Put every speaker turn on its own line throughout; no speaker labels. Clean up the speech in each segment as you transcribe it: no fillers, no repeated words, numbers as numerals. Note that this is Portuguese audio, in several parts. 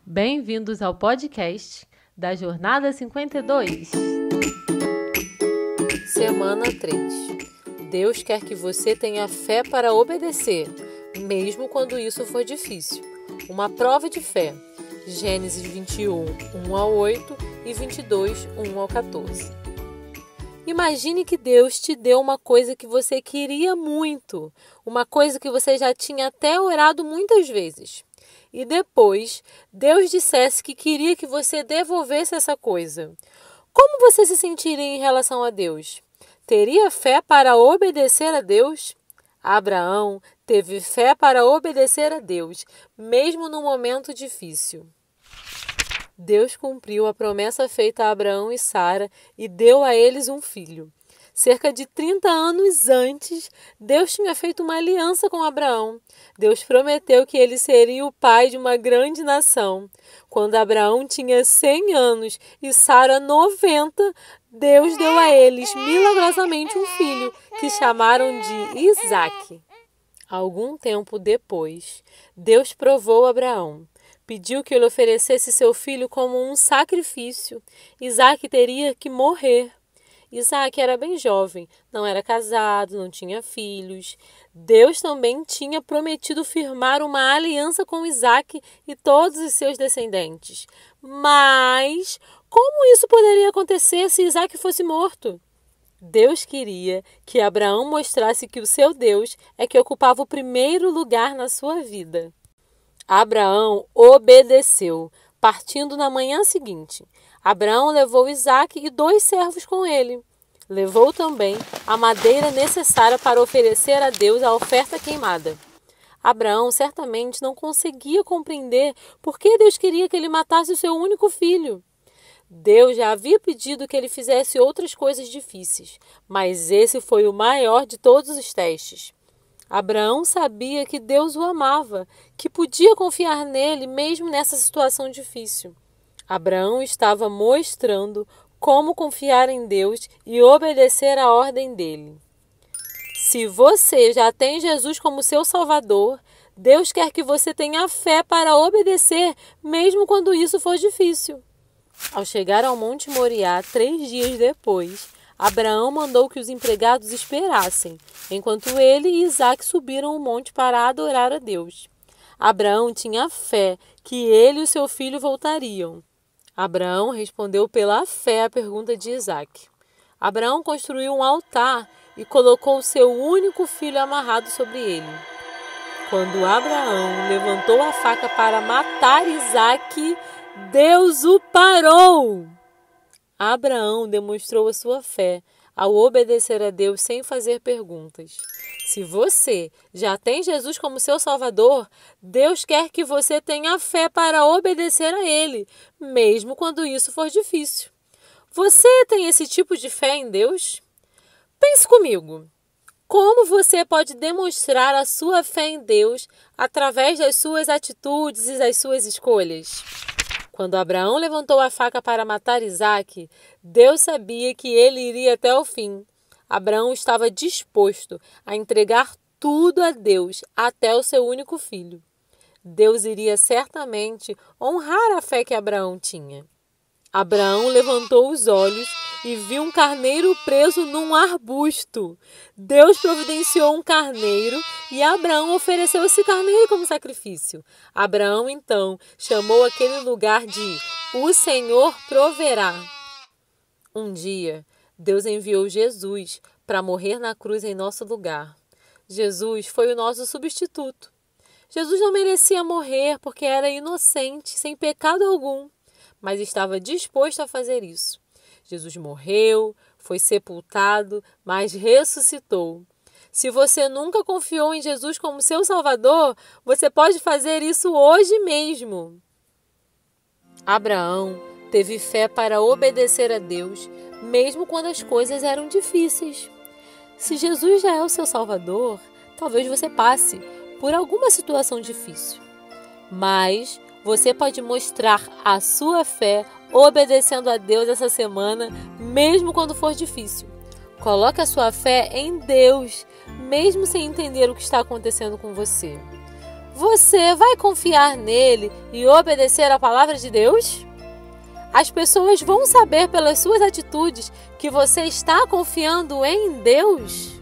Bem-vindos ao podcast da Jornada 52.
Semana 3. Deus quer que você tenha fé para obedecer, mesmo quando isso for difícil. Uma prova de fé. Gênesis 21, 1 ao 8 e 22, 1 ao 14. Imagine que Deus te deu uma coisa que você queria muito, uma coisa que você já tinha até orado muitas vezes. E depois, Deus dissesse que queria que você devolvesse essa coisa. Como você se sentiria em relação a Deus? Teria fé para obedecer a Deus? Abraão teve fé para obedecer a Deus, mesmo no momento difícil. Deus cumpriu a promessa feita a Abraão e Sara e deu a eles um filho. Cerca de 30 anos antes, Deus tinha feito uma aliança com Abraão. Deus prometeu que ele seria o pai de uma grande nação. Quando Abraão tinha 100 anos e Sara 90, Deus deu a eles milagrosamente um filho, que chamaram de Isaque. Algum tempo depois, Deus provou Abraão. Pediu que ele oferecesse seu filho como um sacrifício. Isaque teria que morrer. Isaque era bem jovem, não era casado, não tinha filhos. Deus também tinha prometido firmar uma aliança com Isaque e todos os seus descendentes. Mas como isso poderia acontecer se Isaque fosse morto? Deus queria que Abraão mostrasse que o seu Deus é que ocupava o primeiro lugar na sua vida. Abraão obedeceu, partindo na manhã seguinte. Abraão levou Isaque e 2 servos com ele. Levou também a madeira necessária para oferecer a Deus a oferta queimada. Abraão certamente não conseguia compreender por que Deus queria que ele matasse o seu único filho. Deus já havia pedido que ele fizesse outras coisas difíceis, mas esse foi o maior de todos os testes. Abraão sabia que Deus o amava, que podia confiar nele mesmo nessa situação difícil. Abraão estava mostrando como confiar em Deus e obedecer à ordem dele. Se você já tem Jesus como seu Salvador, Deus quer que você tenha fé para obedecer, mesmo quando isso for difícil. Ao chegar ao Monte Moriá 3 dias depois, Abraão mandou que os empregados esperassem, enquanto ele e Isaque subiram o monte para adorar a Deus. Abraão tinha fé que ele e o seu filho voltariam. Abraão respondeu pela fé à pergunta de Isaque. Abraão construiu um altar e colocou seu único filho amarrado sobre ele. Quando Abraão levantou a faca para matar Isaque, Deus o parou! Abraão demonstrou a sua fé ao obedecer a Deus sem fazer perguntas. Se você já tem Jesus como seu Salvador, Deus quer que você tenha fé para obedecer a Ele, mesmo quando isso for difícil. Você tem esse tipo de fé em Deus? Pense comigo. Como você pode demonstrar a sua fé em Deus através das suas atitudes e das suas escolhas? Quando Abraão levantou a faca para matar Isaque, Deus sabia que ele iria até o fim. Abraão estava disposto a entregar tudo a Deus, até o seu único filho. Deus iria certamente honrar a fé que Abraão tinha. Abraão levantou os olhos e viu um carneiro preso num arbusto. Deus providenciou um carneiro e Abraão ofereceu esse carneiro como sacrifício. Abraão, então, chamou aquele lugar de O Senhor Proverá. Um dia, Deus enviou Jesus para morrer na cruz em nosso lugar. Jesus foi o nosso substituto. Jesus não merecia morrer porque era inocente, sem pecado algum, mas estava disposto a fazer isso. Jesus morreu, foi sepultado, mas ressuscitou. Se você nunca confiou em Jesus como seu Salvador, você pode fazer isso hoje mesmo. Abraão teve fé para obedecer a Deus, mesmo quando as coisas eram difíceis. Se Jesus já é o seu Salvador, talvez você passe por alguma situação difícil. Mas você pode mostrar a sua fé obedecendo a Deus essa semana, mesmo quando for difícil. Coloque a sua fé em Deus, mesmo sem entender o que está acontecendo com você. Você vai confiar nele e obedecer à palavra de Deus? As pessoas vão saber pelas suas atitudes que você está confiando em Deus?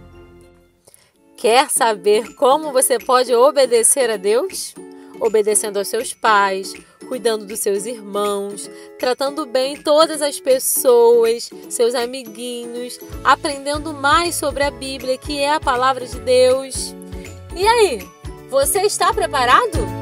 Quer saber como você pode obedecer a Deus? Obedecendo aos seus pais, cuidando dos seus irmãos, tratando bem todas as pessoas, seus amiguinhos, aprendendo mais sobre a Bíblia, que é a palavra de Deus. E aí, você está preparado?